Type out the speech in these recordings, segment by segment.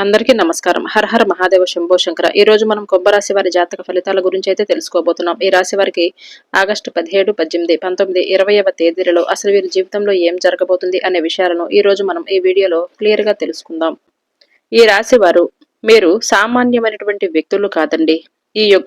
అందరికీ నమస్కారం. హర హర మహాదేవ శంభో శంకర. ఈ రోజు మనం కుంభరాశి వారి జాతక ఫలితాల గురించి అయితే తెలుసుకోబోతున్నాం. ఈ రాశి వారికి ఆగస్టు 17, 18, 19, 20వ తేదీలలో అసలు వీరి జీవితంలో ఏం జరగబోతుంది అనే విషయాలను ఈ రోజు మనం ఈ వీడియోలో క్లియర్ గా తెలుసుకుందాం. ఈ రాశి వారు మీరు సామాన్యమైనటువంటి వ్యక్తులు కాదండి.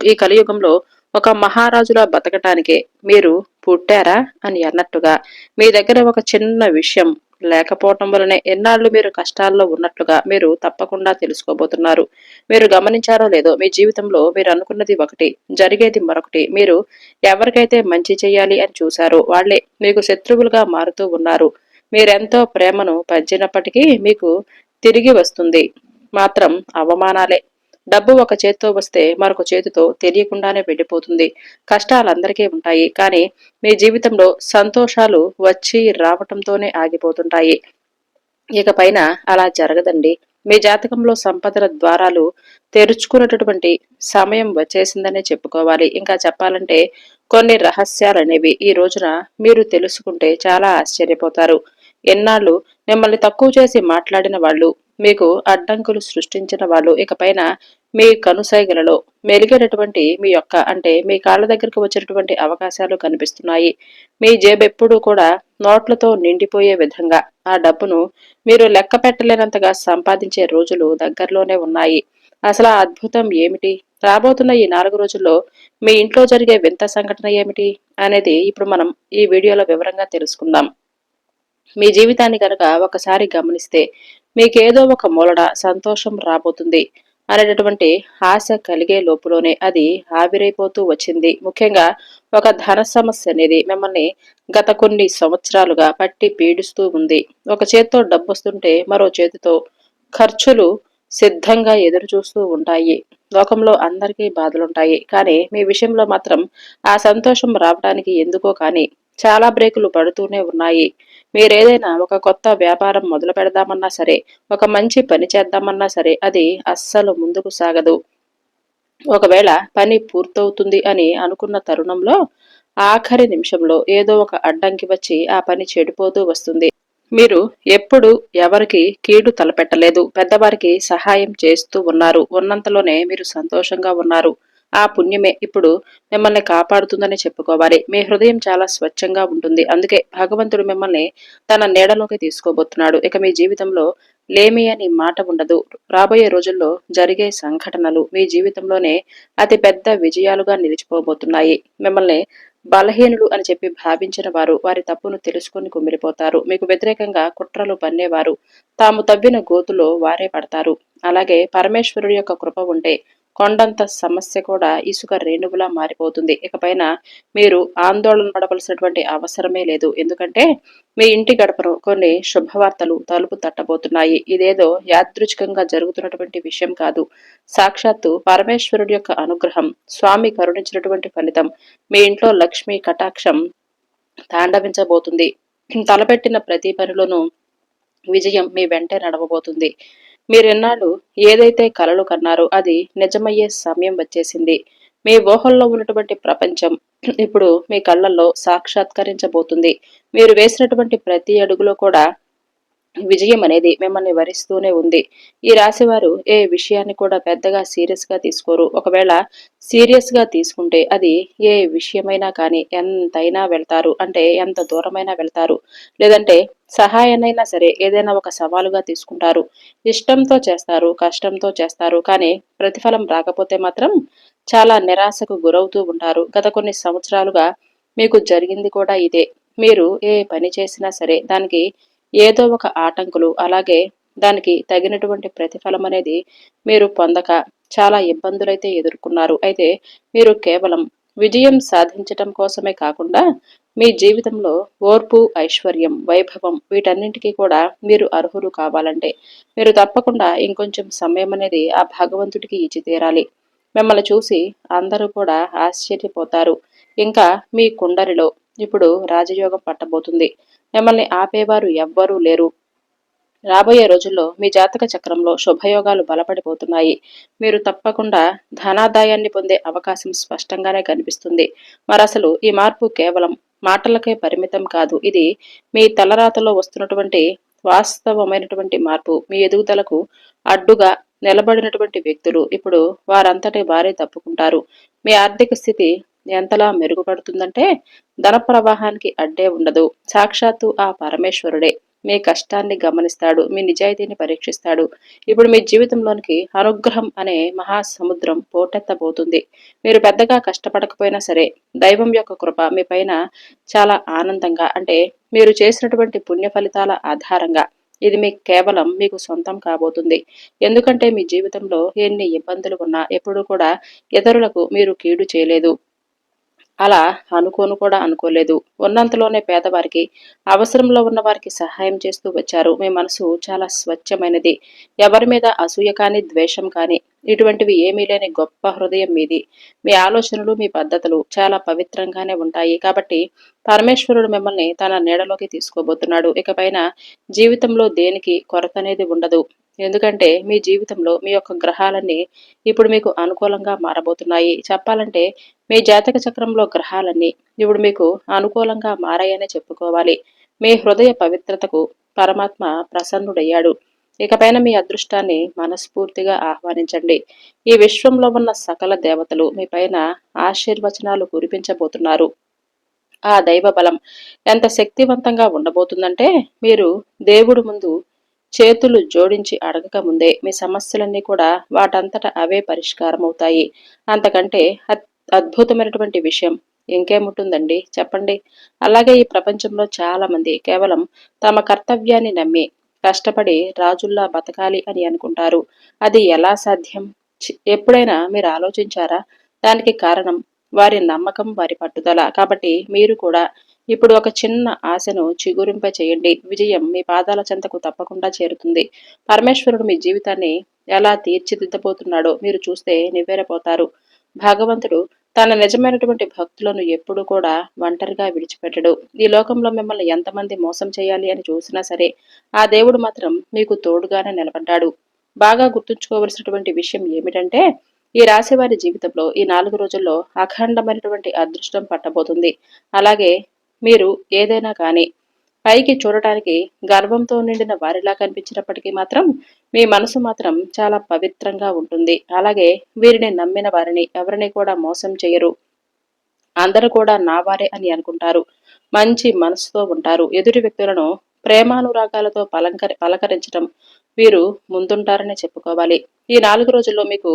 ఈ కలియుగంలో ఒక మహారాజులా బతకటానికే మీరు పుట్టారా అని అన్నట్టుగా మీ దగ్గర ఒక చిన్న విషయం లేకపోవటం వలనే ఎన్నాళ్ళు మీరు కష్టాల్లో ఉన్నట్లుగా మీరు తప్పకుండా తెలుసుకోబోతున్నారు. మీరు గమనించారో లేదో మీ జీవితంలో మీరు అనుకున్నది ఒకటి, జరిగేది మరొకటి. మీరు ఎవరికైతే మంచి చేయాలి అని చూశారో వాళ్లే మీకు శత్రువులుగా మారుతూ ఉన్నారు. మీరెంతో ప్రేమను పంచినప్పటికీ మీకు తిరిగి వస్తుంది మాత్రం అవమానాలే. డబ్బు ఒక చేత్తో వస్తే మరొక చేతితో తెలియకుండానే వెళ్ళిపోతుంది. కష్టాలందరికీ ఉంటాయి, కానీ మీ జీవితంలో సంతోషాలు వచ్చి రావటంతోనే ఆగిపోతుంటాయి. ఇక పైన అలా జరగదండి. మీ జాతకంలో సంపదల ద్వారాలు తెరుచుకున్నటువంటి సమయం వచ్చేసిందనే చెప్పుకోవాలి. ఇంకా చెప్పాలంటే కొన్ని రహస్యాలనేవి ఈ రోజున మీరు తెలుసుకుంటే చాలా ఆశ్చర్యపోతారు. ఎన్నాళ్ళు మిమ్మల్ని తక్కువ చేసి మాట్లాడిన వాళ్ళు, మీకు అడ్డంకులు సృష్టించిన వాళ్ళు ఇకపైన మీ కనుసైగలలో మెలిగేటటువంటి మీ యొక్క అంటే మీ కాళ్ళ దగ్గరకు వచ్చినటువంటి అవకాశాలు కనిపిస్తున్నాయి. మీ జేబెప్పుడూ కూడా నోట్లతో నిండిపోయే విధంగా ఆ డబ్బును మీరు లెక్క పెట్టలేనంతగా సంపాదించే రోజులు దగ్గరలోనే ఉన్నాయి. అసలు ఆ అద్భుతం ఏమిటి? రాబోతున్న ఈ 4 రోజుల్లో మీ ఇంట్లో జరిగే వింత సంఘటన ఏమిటి అనేది ఇప్పుడు మనం ఈ వీడియోలో వివరంగా తెలుసుకుందాం. మీ జీవితాన్ని కనుక ఒకసారి గమనిస్తే మీకేదో ఒక మూలన సంతోషం రాబోతుంది అనేటటువంటి ఆశ కలిగే లోపులోనే అది ఆవిరైపోతూ వచ్చింది. ముఖ్యంగా ఒక ధన సమస్య అనేది మిమ్మల్ని గత కొన్ని సంవత్సరాలుగా పట్టి పీడిస్తూ ఉంది. ఒక చేత్తో డబ్బు వస్తుంటే మరో చేతితో ఖర్చులు సిద్ధంగా ఎదురు చూస్తూ ఉంటాయి. లోకంలో అందరికీ బాధలుంటాయి, కానీ మీ విషయంలో మాత్రం ఆ సంతోషం రావడానికి ఎందుకో కానీ చాలా బ్రేకులు పడుతూనే ఉన్నాయి. మీరేదైనా ఒక కొత్త వ్యాపారం మొదలు పెడదామన్నా సరే, ఒక మంచి పని చేద్దామన్నా సరే అది అస్సలు ముందుకు సాగదు. ఒకవేళ పని పూర్తవుతుంది అని అనుకున్న తరుణంలో ఆఖరి నిమిషంలో ఏదో ఒక అడ్డంకి వచ్చి ఆ పని చెడిపోతూ వస్తుంది. మీరు ఎప్పుడు ఎవరికి కీడు తలపెట్టలేదు. పెద్దవారికి సహాయం చేస్తూ ఉన్నారు. ఉన్నంతలోనే మీరు సంతోషంగా ఉన్నారు. ఆ పుణ్యమే ఇప్పుడు మిమ్మల్ని కాపాడుతుందని చెప్పుకోవాలి. మీ హృదయం చాలా స్వచ్ఛంగా ఉంటుంది. అందుకే భగవంతుడు మిమ్మల్ని తన నీడలోకి తీసుకోబోతున్నాడు. ఇక మీ జీవితంలో లేమి అని మాట ఉండదు. రాబోయే రోజుల్లో జరిగే సంఘటనలు మీ జీవితంలోనే అతి పెద్ద విజయాలుగా నిలిచిపోబోతున్నాయి. మిమ్మల్ని బలహీనులు అని చెప్పి భావించిన వారు వారి తప్పును తెలుసుకుని కుమిలిపోతారు. మీకు వ్యతిరేకంగా కుట్రలు పన్నేవారు తాము తవ్విన గోతులో వారే పడతారు. అలాగే పరమేశ్వరుడి యొక్క కృప ఉంటే కొండంత సమస్య కూడా ఇసుక రేణువులా మారిపోతుంది. ఇకపైన మీరు ఆందోళన పడవలసినటువంటి అవసరమే లేదు. ఎందుకంటే మీ ఇంటి గడపను కొన్ని శుభవార్తలు తలుపు తట్టబోతున్నాయి. ఇదేదో యాదృచ్ఛికంగా జరుగుతున్నటువంటి విషయం కాదు. సాక్షాత్తు పరమేశ్వరుడి యొక్క అనుగ్రహం, స్వామి కరుణించినటువంటి ఫలితం. మీ ఇంట్లో లక్ష్మీ కటాక్షం తాండవించబోతుంది. తలపెట్టిన ప్రతి పనిలోనూ విజయం మీ వెంటే నడవబోతుంది. మీరెన్నాళ్ళు ఏదైతే కలలు కన్నారో అది నిజమయ్యే సమయం వచ్చేసింది. మీ ఊహల్లో ఉన్నటువంటి ప్రపంచం ఇప్పుడు మీ కళ్ళల్లో సాక్షాత్కరించబోతుంది. మీరు వేసినటువంటి ప్రతి అడుగులో కూడా విజయం అనేది మిమ్మల్ని వరిస్తూనే ఉంది. ఈ రాశివారు ఏ విషయాన్ని కూడా పెద్దగా సీరియస్ గా తీసుకోరు. ఒకవేళ సీరియస్ గా తీసుకుంటే అది ఏ విషయమైనా కానీ ఎంతైనా వెళ్తారు, అంటే ఎంత దూరమైనా వెళ్తారు. లేదంటే సహాయాన్నైనా సరే ఏదైనా ఒక సవాలుగా తీసుకుంటారు. ఇష్టంతో చేస్తారు, కష్టంతో చేస్తారు, కానీ ప్రతిఫలం రాకపోతే మాత్రం చాలా నిరాశకు గురవుతూ ఉంటారు. గత కొన్ని సంవత్సరాలుగా మీకు జరిగింది కూడా ఇదే. మీరు ఏ పని చేసినా సరే దానికి ఏదో ఒక ఆటంకులు, అలాగే దానికి తగినటువంటి ప్రతిఫలం అనేది మీరు పొందక చాలా ఇబ్బందులైతే ఎదుర్కొన్నారు. అయితే మీరు కేవలం విజయం సాధించటం కోసమే కాకుండా మీ జీవితంలో ఓర్పు, ఐశ్వర్యం, వైభవం వీటన్నింటికీ కూడా మీరు అర్హులు కావాలంటే మీరు తప్పకుండా ఇంకొంచెం సమయం అనేది ఆ భగవంతుడికి ఇచ్చి తీరాలి. మిమ్మల్ని చూసి అందరూ కూడా ఆశ్చర్యపోతారు. ఇంకా మీ కుండలిలో ఇప్పుడు రాజయోగం పట్టబోతుంది. మిమ్మల్ని ఆపేవారు ఎవ్వరూ లేరు. రాబోయే రోజుల్లో మీ జాతక చక్రంలో శుభయోగాలు బలపడిపోతున్నాయి. మీరు తప్పకుండా ధనాదాయాన్ని పొందే అవకాశం స్పష్టంగానే కనిపిస్తుంది. మరసలు ఈ మార్పు కేవలం మాటలకే పరిమితం కాదు. ఇది మీ తలరాతలో వస్తున్నటువంటి వాస్తవమైనటువంటి మార్పు. మీ ఎదుగుదలకు అడ్డుగా నిలబడినటువంటి వ్యక్తులు ఇప్పుడు వారంతటి వారే తప్పుకుంటారు. మీ ఆర్థిక స్థితి ఎంతలా మెరుగుపడుతుందంటే ధన ప్రవాహానికి అడ్డే ఉండదు. సాక్షాత్తు ఆ పరమేశ్వరుడే మీ కష్టాన్ని గమనిస్తాడు, మీ నిజాయితీని పరీక్షిస్తాడు. ఇప్పుడు మీ జీవితంలోనికి అనుగ్రహం అనే మహాసముద్రం పోటెత్తబోతుంది. మీరు పెద్దగా కష్టపడకపోయినా సరే దైవం యొక్క కృప మీ పైన చాలా ఆనందంగా, అంటే మీరు చేసినటువంటి పుణ్య ఫలితాల ఆధారంగా ఇది మీకు కేవలం మీకు సొంతం కాబోతుంది. ఎందుకంటే మీ జీవితంలో ఎన్ని ఇబ్బందులు ఉన్నా ఎప్పుడూ కూడా ఇతరులకు మీరు కీడు చేయలేదు. అలా అనుకోలేదు. ఉన్నంతలోనే పేదవారికి, అవసరంలో ఉన్న వారికి సహాయం చేస్తూ వచ్చారు. మీ మనసు చాలా స్వచ్ఛమైనది. ఎవరి మీద అసూయ కానీ, ద్వేషం కానీ ఇటువంటివి ఏమీ లేని గొప్ప హృదయం మీది. మీ ఆలోచనలు, మీ పద్ధతులు చాలా పవిత్రంగానే ఉంటాయి. కాబట్టి పరమేశ్వరుడు మిమ్మల్ని తన నీడలోకి తీసుకోబోతున్నాడు. ఇకపైన జీవితంలో దేనికి కొరత అనేది ఉండదు. ఎందుకంటే మీ జీవితంలో మీ యొక్క గ్రహాలన్నీ ఇప్పుడు మీకు అనుకూలంగా మారబోతున్నాయి. చెప్పాలంటే మీ జాతక చక్రంలో గ్రహాలన్నీ ఇప్పుడు మీకు అనుకూలంగా మారాయనే చెప్పుకోవాలి. మీ హృదయ పవిత్రతకు పరమాత్మ ప్రసన్నుడయ్యాడు. ఇకపైన మీ అదృష్టాన్ని మనస్ఫూర్తిగా ఆహ్వానించండి. ఈ విశ్వంలో ఉన్న సకల దేవతలు మీ పైన ఆశీర్వచనాలు కురిపించబోతున్నారు. ఆ దైవ బలం ఎంత శక్తివంతంగా ఉండబోతుందంటే మీరు దేవుడు ముందు చేతులు జోడించి అడగక ముందే మీ సమస్యలన్నీ కూడా వాటంతట అవే పరిష్కారం అవుతాయి. అంతకంటే అద్భుతమైనటువంటి విషయం ఇంకేముంటుందండి చెప్పండి. అలాగే ఈ ప్రపంచంలో చాలా మంది కేవలం తమ కర్తవ్యాన్ని నమ్మి కష్టపడి రాజుల్లా బతకాలి అని అనుకుంటారు. అది ఎలా సాధ్యం? ఎప్పుడైనా మీరు ఆలోచించారా? దానికి కారణం వారి నమ్మకం, వారి పట్టుదల. కాబట్టి మీరు కూడా ఇప్పుడు ఒక చిన్న ఆశను చిగురింప చేయండి. విజయం మీ పాదాల చెంతకు తప్పకుండా చేరుతుంది. పరమేశ్వరుడు మీ జీవితాన్ని ఎలా తీర్చిదిద్దబోతున్నాడో మీరు చూస్తే నివ్వెరపోతారు. భగవంతుడు తన నిజమైనటువంటి భక్తులను ఎప్పుడు కూడా ఒంటరిగా విడిచిపెట్టడు. ఈ లోకంలో మిమ్మల్ని ఎంతమంది మోసం చేయాలి అని చూసినా సరే ఆ దేవుడు మాత్రం మీకు తోడుగానే నిలబడ్డాడు. బాగా గుర్తుంచుకోవలసినటువంటి విషయం ఏమిటంటే ఈ రాశి వారి జీవితంలో ఈ 4 రోజుల్లో అఖండమైనటువంటి అదృష్టం పట్టబోతుంది. అలాగే మీరు ఏదైనా కానీ పైకి చూడటానికి గర్వంతో నిండిన వారిలా కనిపించినప్పటికీ మాత్రం మీ మనసు మాత్రం చాలా పవిత్రంగా ఉంటుంది. అలాగే వీరిని నమ్మిన వారిని ఎవరిని కూడా మోసం చేయరు. అందరూ కూడా నా వారే అని అనుకుంటారు. మంచి మనసుతో ఉంటారు. ఎదుటి వ్యక్తులను ప్రేమానురాగాలతో పలకరించడం వీరు ముందుంటారని చెప్పుకోవాలి. ఈ 4 రోజుల్లో మీకు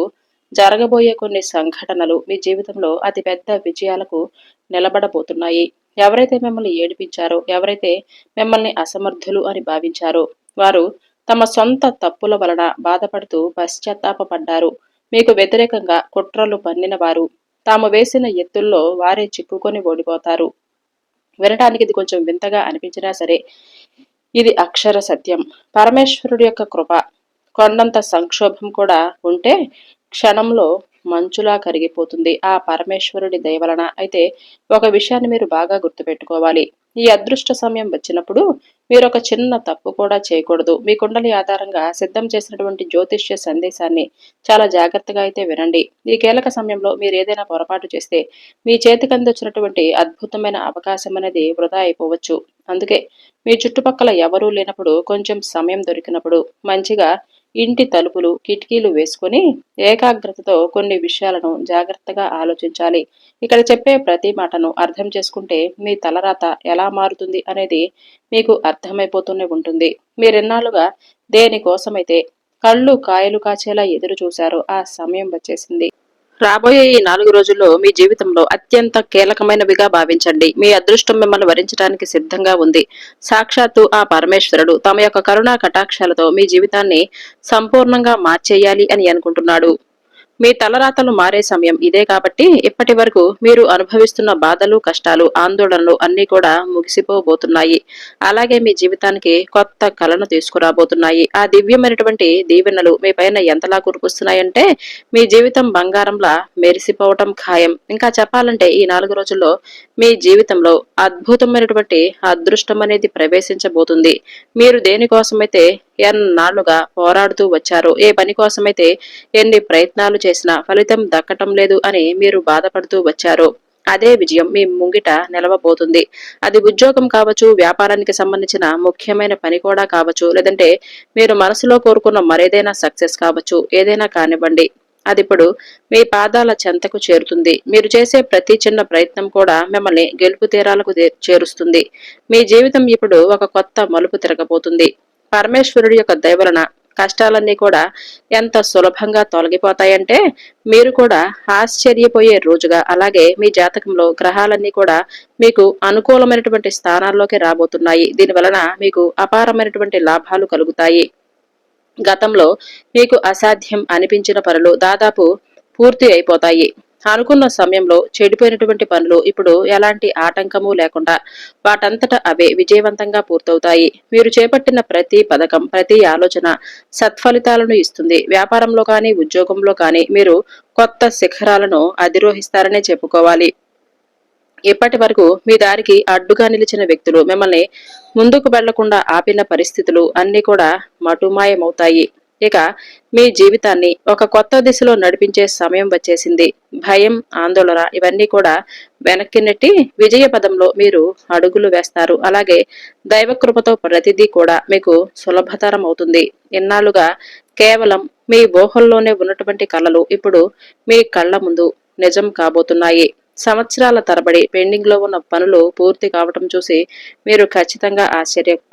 జరగబోయే కొన్ని సంఘటనలు మీ జీవితంలో అతిపెద్ద విజయాలకు నిలబడబోతున్నాయి. ఎవరైతే మిమ్మల్ని ఏడిపించారో, ఎవరైతే మిమ్మల్ని అసమర్థులు అని భావించారో వారు తమ సొంత తప్పుల వలన బాధపడుతూ పశ్చాత్తాపపడ్డారు. మీకు వ్యతిరేకంగా కుట్రలు పన్నిన వారు తాము వేసిన ఎత్తుల్లో వారే చిక్కుకొని ఓడిపోతారు. వినటానికి ఇది కొంచెం వింతగా అనిపించినా సరే ఇది అక్షర సత్యం. పరమేశ్వరుడి యొక్క కృప కొండంత సంక్షోభం కూడా ఉంటే క్షణంలో మంచులా కరిగిపోతుంది ఆ పరమేశ్వరుడి దయవలన. అయితే ఒక విషయాన్ని మీరు బాగా గుర్తుపెట్టుకోవాలి. ఈ అదృష్ట సమయం వచ్చినప్పుడు మీరు ఒక చిన్న తప్పు కూడా చేయకూడదు. మీ కుండలి ఆధారంగా సిద్ధం చేసినటువంటి జ్యోతిష్య సందేశాన్ని చాలా జాగ్రత్తగా అయితే వినండి. ఈ కీలక సమయంలో మీరు ఏదైనా పొరపాటు చేస్తే మీ చేతికి అందించినటువంటి అద్భుతమైన అవకాశం అనేది వృధా అయిపోవచ్చు. అందుకే మీ చుట్టుపక్కల ఎవరూ లేనప్పుడు, కొంచెం సమయం దొరికినప్పుడు మంచిగా ఇంటి తలుపులు, కిటికీలు వేసుకుని ఏకాగ్రతతో కొన్ని విషయాలను జాగ్రత్తగా ఆలోచించాలి. ఇక్కడ చెప్పే ప్రతి మాటను అర్థం చేసుకుంటే మీ తలరాత ఎలా మారుతుంది అనేది మీకు అర్థమైపోతూనే ఉంటుంది. మీరెన్నాళ్ళుగా దేనికోసమైతే కళ్ళు కాయలు కాచేలా ఎదురు చూశారో ఆ సమయం వచ్చేసింది. రాబోయే ఈ 4 రోజుల్లో మీ జీవితంలో అత్యంత కీలకమైనవిగా భావించండి. మీ అదృష్టం మిమ్మల్ని వరించడానికి సిద్ధంగా ఉంది. సాక్షాత్తు ఆ పరమేశ్వరుడు తమ యొక్క కరుణా కటాక్షాలతో మీ జీవితాన్ని సంపూర్ణంగా మార్చేయాలి అని అనుకుంటున్నాడు. మీ తలరాతలు మారే సమయం ఇదే. కాబట్టి ఇప్పటి వరకు మీరు అనుభవిస్తున్న బాధలు, కష్టాలు, ఆందోళనలు అన్నీ కూడా ముగిసిపోబోతున్నాయి. అలాగే మీ జీవితానికి కొత్త కళను తీసుకురాబోతున్నాయి. ఆ దివ్యమైనటువంటి దీవెనలు మీ పైన ఎంతలా కురిపిస్తున్నాయంటే మీ జీవితం బంగారంలా మెరిసిపోవటం ఖాయం. ఇంకా చెప్పాలంటే ఈ 4 రోజుల్లో మీ జీవితంలో అద్భుతమైనటువంటి అదృష్టం అనేది ప్రవేశించబోతుంది. మీరు దేనికోసమైతే ఎన్నాళ్లుగా పోరాడుతూ వచ్చారో, ఏ పని కోసమైతే ఎన్ని ప్రయత్నాలు చేసినా ఫలితం దక్కటం లేదు అని మీరు బాధపడుతూ వచ్చారో, అదే విజయం మీ ముంగిట నిలవబోతుంది. అది ఉద్యోగం కావచ్చు, వ్యాపారానికి సంబంధించిన ముఖ్యమైన పని కూడా కావచ్చు, లేదంటే మీరు మనసులో కోరుకున్న మరేదైనా సక్సెస్ కావచ్చు, ఏదైనా కానివ్వండి. అదిప్పుడు మీ పాదాల చెంతకు చేరుతుంది. మీరు చేసే ప్రతి చిన్న ప్రయత్నం కూడా మిమ్మల్ని గెలుపు తీరాలకు చేరుస్తుంది. మీ జీవితం ఇప్పుడు ఒక కొత్త మలుపు తిరగబోతుంది. పరమేశ్వరుడి యొక్క దయ వలన కష్టాలన్నీ కూడా ఎంత సులభంగా తొలగిపోతాయంటే మీరు కూడా ఆశ్చర్యపోయే రోజుగా, అలాగే మీ జాతకంలో గ్రహాలన్నీ కూడా మీకు అనుకూలమైనటువంటి స్థానాల్లోకి రాబోతున్నాయి. దీని వలన మీకు అపారమైనటువంటి లాభాలు కలుగుతాయి. గతంలో మీకు అసాధ్యం అనిపించిన పనులు దాదాపు పూర్తి అయిపోతాయి. అనుకున్న సమయంలో చెడిపోయినటువంటి పనులు ఇప్పుడు ఎలాంటి ఆటంకము లేకుండా వాటంతట అవే విజయవంతంగా పూర్తవుతాయి. మీరు చేపట్టిన ప్రతి పథకం, ప్రతి ఆలోచన సత్ఫలితాలను ఇస్తుంది. వ్యాపారంలో కానీ, ఉద్యోగంలో కానీ మీరు కొత్త శిఖరాలను అధిరోహిస్తారనే చెప్పుకోవాలి. ఇప్పటి వరకు మీ దారికి అడ్డుగా నిలిచిన వ్యక్తులు, మిమ్మల్ని ముందుకు వెళ్లకుండా ఆపిన పరిస్థితులు అన్ని కూడా మటుమాయమవుతాయి. ఇక మీ జీవితాన్ని ఒక కొత్త దిశలో నడిపించే సమయం వచ్చేసింది. భయం, ఆందోళన ఇవన్నీ కూడా వెనక్కి నెట్టి విజయ పదంలో మీరు అడుగులు వేస్తారు. అలాగే దైవకృపతో ప్రతిదీ కూడా మీకు సులభతరం అవుతుంది. ఇన్నాళ్లుగా కేవలం మీ ఊహల్లోనే ఉన్నటువంటి కలలు ఇప్పుడు మీ కళ్ల ముందు నిజం కాబోతున్నాయి. సంవత్సరాల తరబడి పెండింగ్ లో ఉన్న పనులు పూర్తి కావటం చూసి మీరు ఖచ్చితంగా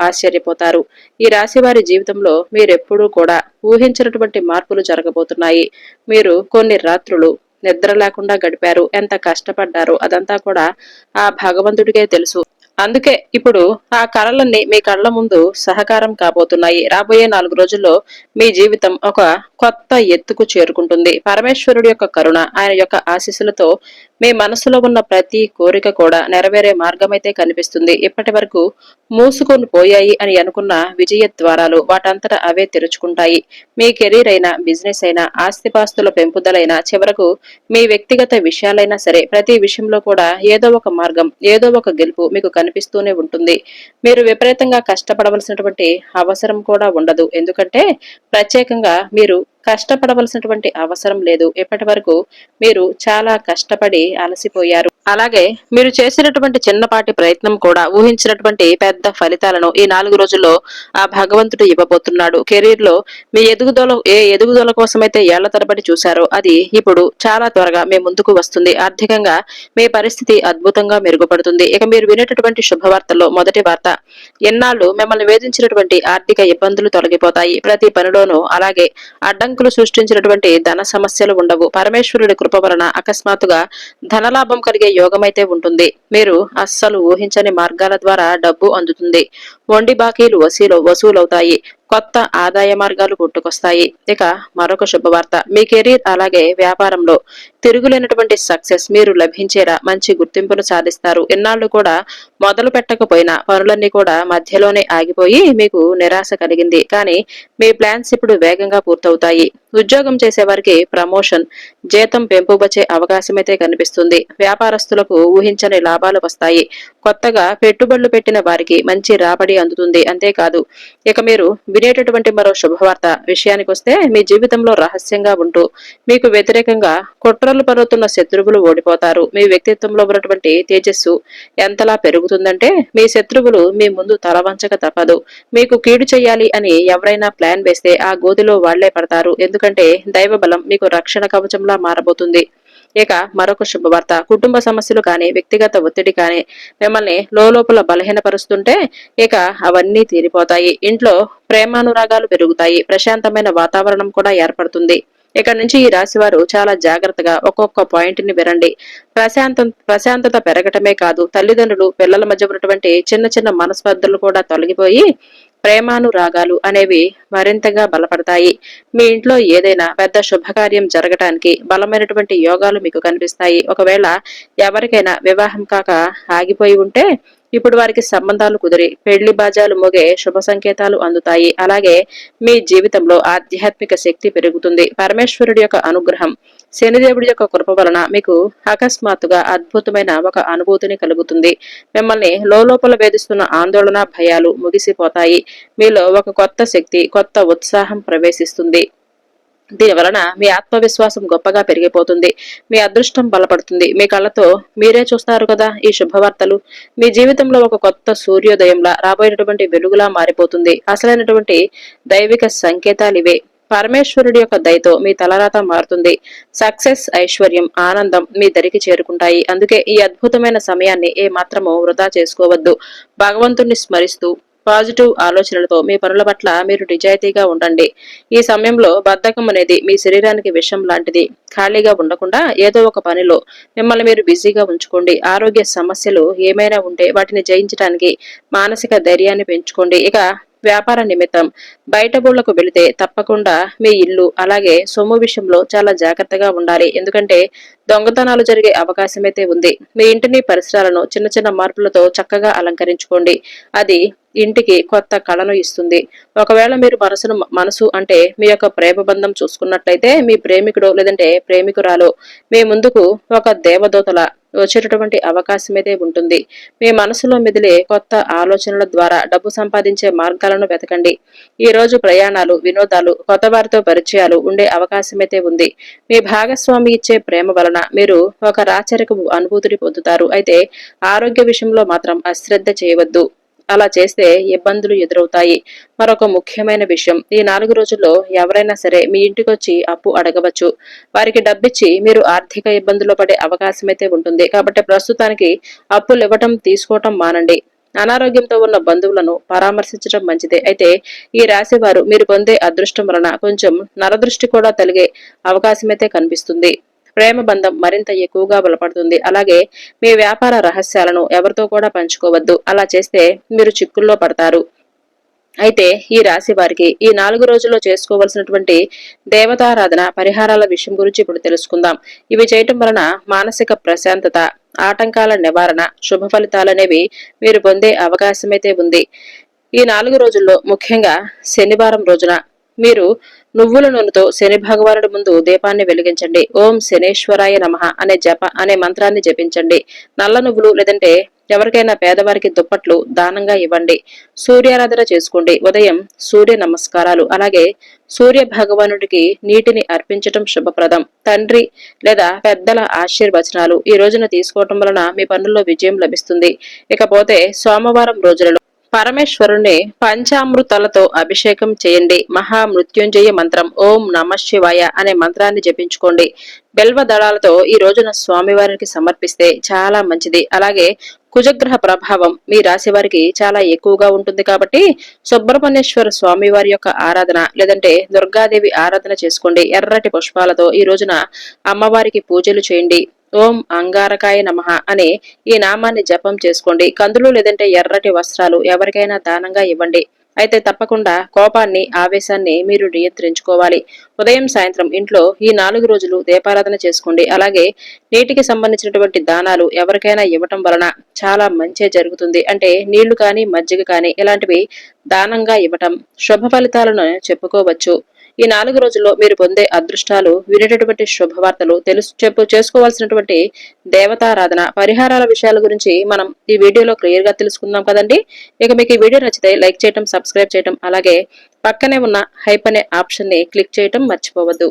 ఆశ్చర్యపోతారు. ఈ రాశి వారి జీవితంలో మీరెప్పుడూ కూడా ఊహించినటువంటి మార్పులు జరగబోతున్నాయి. మీరు కొన్ని రాత్రులు నిద్ర లేకుండా గడిపారు. ఎంత కష్టపడ్డారో అదంతా కూడా ఆ భగవంతుడికే తెలుసు. అందుకే ఇప్పుడు ఆ కళలన్నీ మీ కళ్ళ ముందు సహకారం కాబోతున్నాయి. రాబోయే 4 రోజుల్లో మీ జీవితం ఒక కొత్త ఎత్తుకు చేరుకుంటుంది. పరమేశ్వరుడి యొక్క కరుణ, ఆయన యొక్క ఆశీస్సులతో మీ మనసులో ఉన్న ప్రతి కోరిక కూడా నెరవేరే మార్గమైతే కనిపిస్తుంది. ఇప్పటి వరకు మూసుకొని పోయాయి అని అనుకున్న విజయ ద్వారాలు వాటంతట అవే తెరుచుకుంటాయి. మీ కెరీర్ అయినా, బిజినెస్ అయినా, ఆస్తిపాస్తుల పెంపుదలైనా, చివరకు మీ వ్యక్తిగత విషయాలైనా సరే, ప్రతి విషయంలో కూడా ఏదో ఒక మార్గం, ఏదో ఒక గెలుపు మీకు కనిపిస్తూనే ఉంటుంది. మీరు విపరీతంగా కష్టపడవలసినటువంటి అవసరం కూడా ఉండదు. ఎందుకంటే ప్రత్యేకంగా మీరు కష్టపడవలసినటువంటి అవసరం లేదు. ఇప్పటి వరకు మీరు చాలా కష్టపడి అలసిపోయారు. అలాగే మీరు చేసినటువంటి చిన్నపాటి ప్రయత్నం కూడా ఊహించినటువంటి పెద్ద ఫలితాలను ఈ 4 రోజుల్లో ఆ భగవంతుడు ఇవ్వబోతున్నాడు. కెరీర్ లో మీ ఎదుగుదల కోసమైతే ఏళ్ల తరబడి చూశారో అది ఇప్పుడు చాలా త్వరగా మీ ముందుకు వస్తుంది. ఆర్థికంగా మీ పరిస్థితి అద్భుతంగా మెరుగుపడుతుంది. ఇక మీరు వినేటటువంటి శుభవార్తల్లో మొదటి వార్త, ఎన్నాళ్ళు మిమ్మల్ని వేధించినటువంటి ఆర్థిక ఇబ్బందులు తొలగిపోతాయి. ప్రతి పనిలోనూ అలాగే అడ్డంకులు సృష్టించినటువంటి ధన సమస్యలు ఉండవు. పరమేశ్వరుడి కృప వలన అకస్మాత్తుగా ధనలాభం కలిగే యోగమైతే ఉంటుంది. మీరు అస్సలు ఊహించని మార్గాల ద్వారా డబ్బు అందుతుంది. మొండి బాకీలు వసూలవుతాయి. కొత్త ఆదాయ మార్గాలు పుట్టుకొస్తాయి. ఇక మరొక శుభవార్త, మీ కెరీర్ అలాగే వ్యాపారంలో తిరుగులేనటువంటి సక్సెస్ మీరు లభించేలా మంచి గుర్తింపును సాధిస్తారు. ఇన్నాళ్లు కూడా మొదలు పెట్టకపోయినా పనులన్నీ కూడా మధ్యలోనే ఆగిపోయి మీకు నిరాశ కలిగింది. కానీ మీ ప్లాన్స్ ఇప్పుడు వేగంగా పూర్తవుతాయి. ఉద్యోగం చేసేవారికి ప్రమోషన్, జీతం పెంపు వచ్చే అవకాశమైతే కనిపిస్తుంది. వ్యాపారస్తులకు ఊహించని లాభాలు వస్తాయి. కొత్తగా పెట్టుబడులు పెట్టిన వారికి మంచి రాబడి అందుతుంది. అంతేకాదు, ఇక మీరు వినేటటువంటి మరో శుభవార్త విషయానికొస్తే, మీ జీవితంలో రహస్యంగా ఉంటూ మీకు వ్యతిరేకంగా కుట్రలు పరుతున్న శత్రువులు ఓడిపోతారు. మీ వ్యక్తిత్వంలో ఉన్నటువంటి తేజస్సు ఎంతలా పెరుగుతుందంటే మీ శత్రువులు మీ ముందు తలవంచక తప్పదు. మీకు కీడు చేయాలి అని ఎవరైనా ప్లాన్ వేస్తే ఆ గోతిలో వాళ్లే పడతారు. ఎందుకంటే దైవ బలం మీకు రక్షణ కవచంలా మారబోతుంది. ఇక మరొక శుభవార్త, కుటుంబ సమస్యలు కానీ, వ్యక్తిగత ఒత్తిడి కానీ మిమ్మల్ని లోపల బలహీనపరుస్తుంటే ఇక అవన్నీ తీరిపోతాయి. ఇంట్లో ప్రేమానురాగాలు పెరుగుతాయి. ప్రశాంతమైన వాతావరణం కూడా ఏర్పడుతుంది. ఇక్కడ నుంచి ఈ రాశి వారు చాలా జాగ్రత్తగా ఒక్కొక్క పాయింట్ ని వినండి. ప్రశాంతత పెరగటమే కాదు, తల్లిదండ్రులు పిల్లల మధ్య ఉన్నటువంటి చిన్న చిన్న మనస్పర్ధలు కూడా తొలగిపోయి ప్రేమానురాగాలు అనేవి మరింతగా బలపడతాయి. మీ ఇంట్లో ఏదైనా పెద్ద శుభకార్యం జరగటానికి బలమైనటువంటి యోగాలు మీకు కనిపిస్తాయి. ఒకవేళ ఎవరికైనా వివాహం కాక ఆగిపోయి ఉంటే ఇప్పుడు వారికి సంబంధాలు కుదిరి పెళ్లి బాజాలు మోగే శుభ సంకేతాలు అందుతాయి. అలాగే మీ జీవితంలో ఆధ్యాత్మిక శక్తి పెరుగుతుంది. పరమేశ్వరుడి యొక్క అనుగ్రహం, శనిదేవుడి యొక్క కృప వలన మీకు అకస్మాత్తుగా అద్భుతమైన ఒక అనుభూతిని కలుగుతుంది. మిమ్మల్ని లోపల వేధిస్తున్న ఆందోళన, భయాలు ముగిసిపోతాయి. మీలో ఒక కొత్త శక్తి, కొత్త ఉత్సాహం ప్రవేశిస్తుంది. దీని వలన మీ ఆత్మవిశ్వాసం గొప్పగా పెరిగిపోతుంది. మీ అదృష్టం బలపడుతుంది. మీ కళ్ళతో మీరే చూస్తారు కదా ఈ శుభవార్తలు. మీ జీవితంలో ఒక కొత్త సూర్యోదయంలా రాబోయేటటువంటి వెలుగులా మారిపోతుంది. అసలైనటువంటి దైవిక సంకేతాలివే. పరమేశ్వరుడి యొక్క దయతో మీ తలరాత మారుతుంది. సక్సెస్, ఐశ్వర్యం, ఆనందం మీ దరికి చేరుకుంటాయి. అందుకే ఈ అద్భుతమైన సమయాన్ని ఏ మాత్రమూ వృధా చేసుకోవద్దు. భగవంతుణ్ణి స్మరిస్తూ పాజిటివ్ ఆలోచనలతో మీ పనుల పట్ల మీరు నిజాయితీగా ఉండండి. ఈ సమయంలో బద్ధకం అనేది మీ శరీరానికి విషం లాంటిది. ఖాళీగా ఉండకుండా ఏదో ఒక పనిలో మిమ్మల్ని మీరు బిజీగా ఉంచుకోండి. ఆరోగ్య సమస్యలు ఏమైనా ఉంటే వాటిని జయించడానికి మానసిక ధైర్యాన్ని పెంచుకోండి. ఇక వ్యాపార నిమిత్తం బయట ఊళ్ళకు వెళితే తప్పకుండా మీ ఇల్లు అలాగే సొమ్ము విషయంలో చాలా జాగ్రత్తగా ఉండాలి. ఎందుకంటే దొంగతనాలు జరిగే అవకాశమైతే ఉంది. మీ ఇంటిని పరిసరాలను చిన్న చిన్న మార్పులతో చక్కగా అలంకరించుకోండి. అది ఇంటికి కొత్త కళను ఇస్తుంది. ఒకవేళ మీరు మనసు అంటే మీ యొక్క ప్రేమ బంధం చూసుకున్నట్లయితే మీ ప్రేమికుడు లేదంటే ప్రేమికురాలు మీ ముందుకు ఒక దేవదూతల వచ్చేటటువంటి అవకాశం అయితే ఉంటుంది. మీ మనసులో మెదిలే కొత్త ఆలోచనల ద్వారా డబ్బు సంపాదించే మార్గాలను వెతకండి. ఈ రోజు ప్రయాణాలు, వినోదాలు, కొత్త వారితో పరిచయాలు ఉండే అవకాశం అయితే ఉంది. మీ భాగస్వామి ఇచ్చే ప్రేమ వలన మీరు ఒక రాచరికపు అనుభూతిని పొందుతారు. అయితే ఆరోగ్య విషయంలో మాత్రం అశ్రద్ధ చేయవద్దు. అలా చేస్తే ఇబ్బందులు ఎదురవుతాయి. మరొక ముఖ్యమైన విషయం, ఈ 4 రోజుల్లో ఎవరైనా సరే మీ ఇంటికొచ్చి అప్పు అడగవచ్చు. వారికి డబ్బిచ్చి మీరు ఆర్థిక ఇబ్బందుల్లో పడే అవకాశం అయితే ఉంటుంది. కాబట్టి ప్రస్తుతానికి అప్పులు ఇవ్వటం తీసుకోవటం మానండి. అనారోగ్యంతో ఉన్న బంధువులను పరామర్శించడం మంచిదే. అయితే ఈ రాశి వారు మీరు పొందే అదృష్టం వలన కొంచెం నరదృష్టి కూడా తొలగే అవకాశం అయితే కనిపిస్తుంది. ప్రేమ బంధం మరింత ఎక్కువగా బలపడుతుంది. అలాగే మీ వ్యాపార రహస్యాలను ఎవరితో కూడా పంచుకోవద్దు. అలా చేస్తే మీరు చిక్కుల్లో పడతారు. అయితే ఈ రాశి వారికి ఈ 4 రోజుల్లో చేసుకోవలసినటువంటి దేవతారాధన పరిహారాల విషయం గురించి ఇప్పుడు తెలుసుకుందాం. ఇవి చేయటం వలన మానసిక ప్రశాంతత, ఆటంకాల నివారణ, శుభ ఫలితాలనేవి మీరు పొందే అవకాశమైతే ఉంది. ఈ 4 రోజుల్లో ముఖ్యంగా శనివారం రోజున మీరు నువ్వుల నూనెతో శని భగవానుడి ముందు దీపాన్ని వెలిగించండి. ఓం శనేశ్వరాయ నమః అనే మంత్రాన్ని జపించండి. నల్ల నువ్వులు లేదంటే ఎవరికైనా పేదవారికి దుప్పట్లు దానంగా ఇవ్వండి. సూర్యారాధన చేసుకోండి. ఉదయం సూర్య నమస్కారాలు అలాగే సూర్య భగవానుడికి నీటిని అర్పించటం శుభప్రదం. తండ్రి లేదా పెద్దల ఆశీర్వచనాలు ఈ రోజున తీసుకోవటం వలన మీ పనుల్లో విజయం లభిస్తుంది. ఇకపోతే సోమవారం రోజులలో పరమేశ్వరుణ్ణి పంచామృతాలతో అభిషేకం చేయండి. మహామృత్యుంజయ మంత్రం ఓం నమఃశివాయ అనే మంత్రాన్ని జపించుకోండి. బెల్వ దళాలతో ఈ రోజున స్వామివారికి సమర్పిస్తే చాలా మంచిది. అలాగే కుజగ్రహ ప్రభావం మీ రాశి వారికి చాలా ఎక్కువగా ఉంటుంది కాబట్టి సుబ్రహ్మణ్యేశ్వర స్వామి వారి యొక్క ఆరాధన లేదంటే దుర్గాదేవి ఆరాధన చేసుకోండి. ఎర్రటి పుష్పాలతో ఈ రోజున అమ్మవారికి పూజలు చేయండి. ఓం అంగారకాయ నమః అనే ఈ నామాన్ని జపం చేసుకోండి. కందులు లేదంటే ఎర్రటి వస్త్రాలు ఎవరికైనా దానంగా ఇవ్వండి. అయితే తప్పకుండా కోపాన్ని, ఆవేశాన్ని మీరు నియంత్రించుకోవాలి. ఉదయం సాయంత్రం ఇంట్లో ఈ 4 రోజులు దీపారాధన చేసుకోండి. అలాగే నీటికి సంబంధించినటువంటి దానాలు ఎవరికైనా ఇవ్వటం వలన చాలా మంచి జరుగుతుంది. అంటే నీళ్లు కానీ మజ్జిగ కానీ ఇలాంటివి దానంగా ఇవ్వటం శుభ ఫలితాలను చెప్పుకోవచ్చు. ఈ 4 రోజుల్లో మీరు పొందే అదృష్టాలు, వినేటటువంటి శుభవార్తలు, చేసుకోవాల్సినటువంటి దేవతారాధన పరిహారాల విషయాల గురించి మనం ఈ వీడియోలో క్లియర్ గా తెలుసుకుందాం కదండి. ఇక మీకు ఈ వీడియో నచ్చితే లైక్ చేయటం, సబ్స్క్రైబ్ చేయటం అలాగే పక్కనే ఉన్న హైప్ అనే ఆప్షన్ ని క్లిక్ చేయటం మర్చిపోవద్దు.